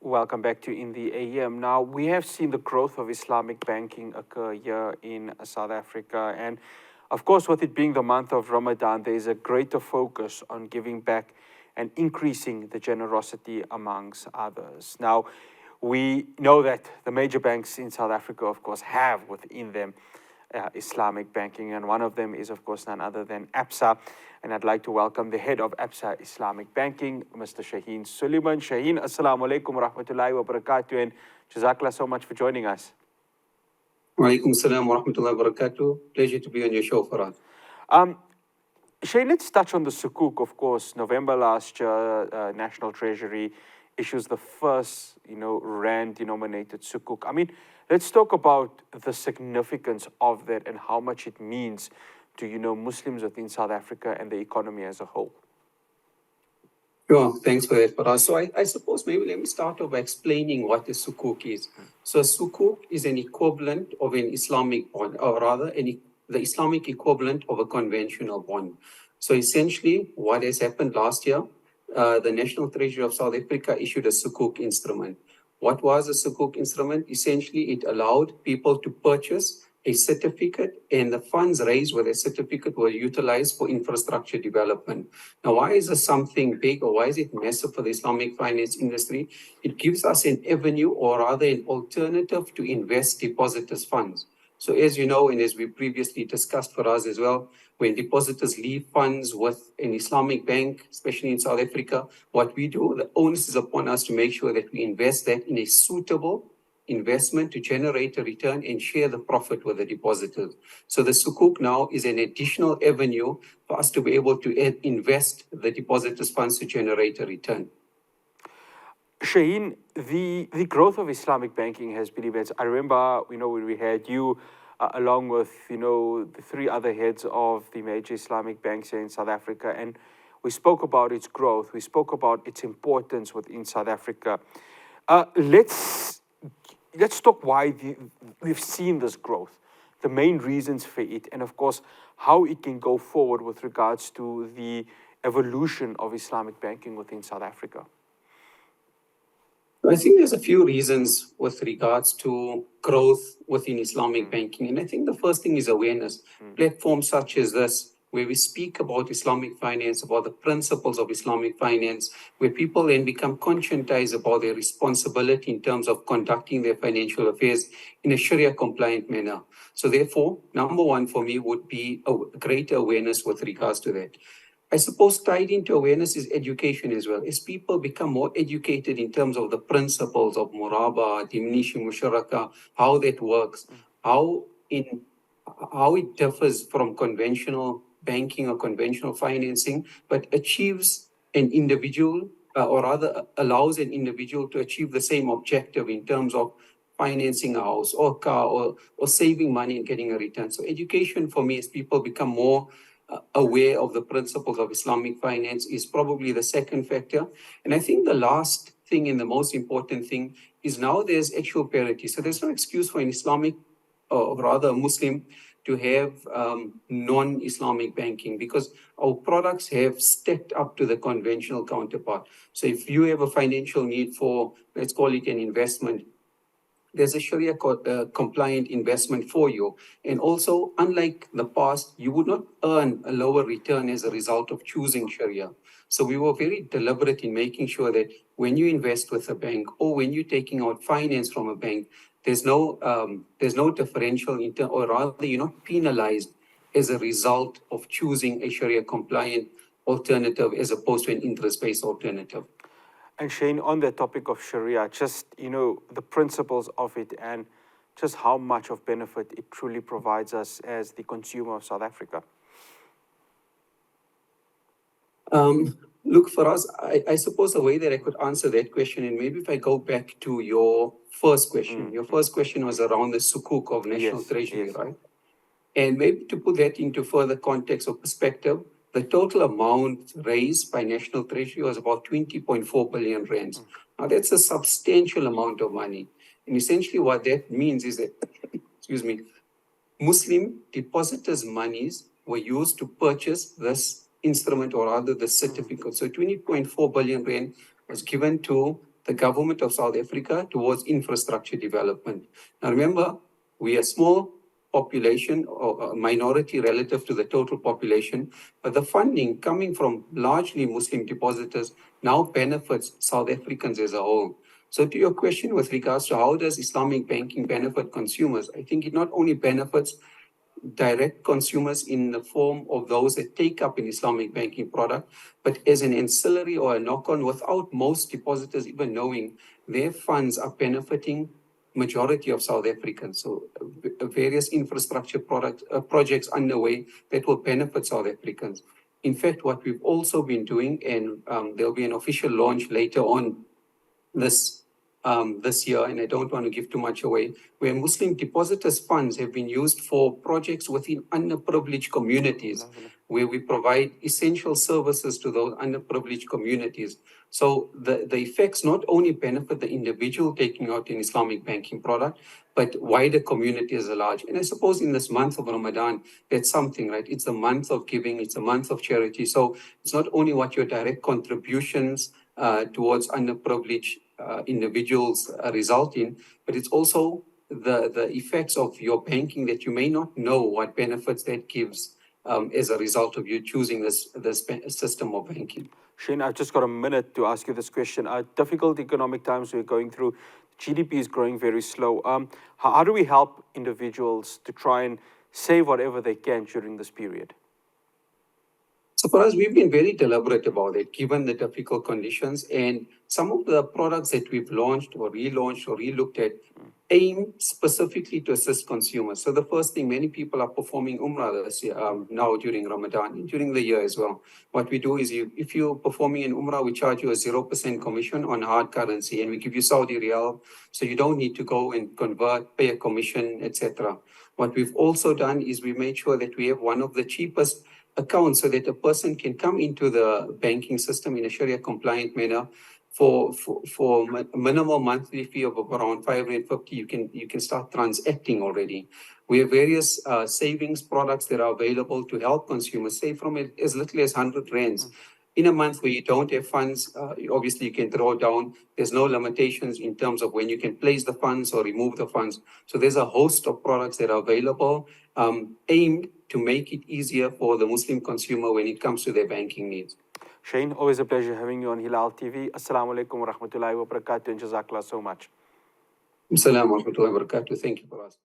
welcome back to In the AM. Now, we have seen the growth of Islamic banking occur here in South Africa. And of course, with it being the month of Ramadan, there is a greater focus on giving back and increasing the generosity amongst others. Now, we know that the major banks in South Africa, of course, have within them Islamic banking, and one of them is, of course, none other than ABSA. And I'd like to welcome the head of ABSA Islamic Banking, Mr. Shaheen Suliman. Shaheen, assalamu alaikum wa rahmatullahi wa barakatuh, and jazakallah so much for joining us. Wa alaikum assalam wa rahmatullahi wa barakatuh. Pleasure to be on your show, Farad. Shaheen, let's touch on the sukuk. Of course, November last year, National Treasury issues the first, rand-denominated sukuk. I mean, let's talk about the significance of that and how much it means to, Muslims within South Africa and the economy as a whole. Sure, thanks for that, Farad. So I suppose maybe let me start off by explaining what a sukuk is. So a sukuk is an equivalent of an Islamic bond, or rather, the Islamic equivalent of a conventional bond. So essentially, what has happened last year, the National Treasury of South Africa issued a sukuk instrument. What was a sukuk instrument? Essentially, it allowed people to purchase a certificate, and the funds raised with a certificate were utilized for infrastructure development. Now, why is this something big, or why is it massive for the Islamic finance industry? It gives us an avenue, or rather an alternative to invest depositors' funds. So as you know, and as we previously discussed for us as well, when depositors leave funds with an Islamic bank, especially in South Africa, what we do, the onus is upon us to make sure that we invest that in a suitable investment to generate a return and share the profit with the depositors. So the sukuk now is an additional avenue for us to be able to invest the depositors' funds to generate a return. Shaheen, the growth of Islamic banking has been immense. I remember, when we had you, along with, the three other heads of the major Islamic banks here in South Africa, and we spoke about its growth. We spoke about its importance within South Africa. Let's talk why we've seen this growth, the main reasons for it, and of course, how it can go forward with regards to the evolution of Islamic banking within South Africa. I think there's a few reasons with regards to growth within Islamic banking. And I think the first thing is awareness. Platforms such as this, where we speak about Islamic finance, about the principles of Islamic finance, where people then become conscientized about their responsibility in terms of conducting their financial affairs in a Sharia-compliant manner. So therefore, number one for me would be a greater awareness with regards to that. I suppose tied into awareness is education as well. As people become more educated in terms of the principles of muraba, diminishing musharaka, how that works, how it differs from conventional banking or conventional financing, but achieves an individual, or rather allows an individual to achieve the same objective in terms of financing a house or car or saving money and getting a return. So education for me, as people become more aware of the principles of Islamic finance, is probably the second factor. And I think the last thing and the most important thing is now there's actual parity. So there's no excuse for an Islamic, or rather a Muslim, to have non-Islamic banking, because our products have stepped up to the conventional counterpart. So if you have a financial need for, let's call it an investment, there's a Sharia compliant investment for you. And also, unlike the past, you would not earn a lower return as a result of choosing Sharia. So we were very deliberate in making sure that when you invest with a bank or when you're taking out finance from a bank, there's no differential, or rather you're not penalized as a result of choosing a Sharia compliant alternative as opposed to an interest-based alternative. And Shane, on the topic of Sharia, just, the principles of it and just how much of benefit it truly provides us as the consumer of South Africa. Look, for us, I suppose the way that I could answer that question, and maybe if I go back to your first question, your first question was around the sukuk of National Treasury, right? And maybe to put that into further context or perspective, the total amount raised by National Treasury was about 20.4 billion rands. Now, that's a substantial amount of money. And essentially what that means is that, Muslim depositors' monies were used to purchase this instrument, or rather the certificate. So 20.4 billion rand was given to the government of South Africa towards infrastructure development. Now remember, we are small population or a minority relative to the total population, but the funding coming from largely Muslim depositors now benefits South Africans as a whole. So to your question with regards to how does Islamic banking benefit consumers, I think it not only benefits direct consumers in the form of those that take up an Islamic banking product, but as an ancillary or a knock-on without most depositors even knowing, their funds are benefiting majority of South Africans. So various infrastructure projects underway that will benefit South Africans. In fact, what we've also been doing, and there'll be an official launch later on this year, and I don't want to give too much away, where Muslim depositors' funds have been used for projects within underprivileged communities, where we provide essential services to those underprivileged communities. So the effects not only benefit the individual taking out an Islamic banking product, but wider community as a large. And I suppose in this month of Ramadan, that's something, right? It's a month of giving, it's a month of charity. So it's not only what your direct contributions towards underprivileged individuals result in, but it's also the effects of your banking that you may not know what benefits that gives as a result of you choosing this system of banking. Shane, I've just got a minute to ask you this question. Difficult economic times we're going through, GDP is growing very slow. How do we help individuals to try and save whatever they can during this period? So for us, we've been very deliberate about it, given the difficult conditions. And some of the products that we've launched or relaunched or relooked at aim specifically to assist consumers. So the first thing, many people are performing Umrah this year, now during Ramadan and during the year as well. What we do is if you're performing an Umrah, we charge you a 0% commission on hard currency, and we give you Saudi Riyal, so you don't need to go and convert, pay a commission, etc. What we've also done is we made sure that we have one of the cheapest account so that a person can come into the banking system in a Sharia compliant manner for a minimal monthly fee of around 550. You can start transacting already. We have various savings products that are available to help consumers save from as little as 100 rands. In a month where you don't have funds, obviously you can draw down. There's no limitations in terms of when you can place the funds or remove the funds. So there's a host of products that are available aimed to make it easier for the Muslim consumer when it comes to their banking needs. Shaheen, always a pleasure having you on Hilaal TV. Assalamu alaikum wa rahmatullahi wa barakatuh and jazakallah so much. Assalamu alaikum wa rahmatullahi wa barakatuh. Thank you for asking.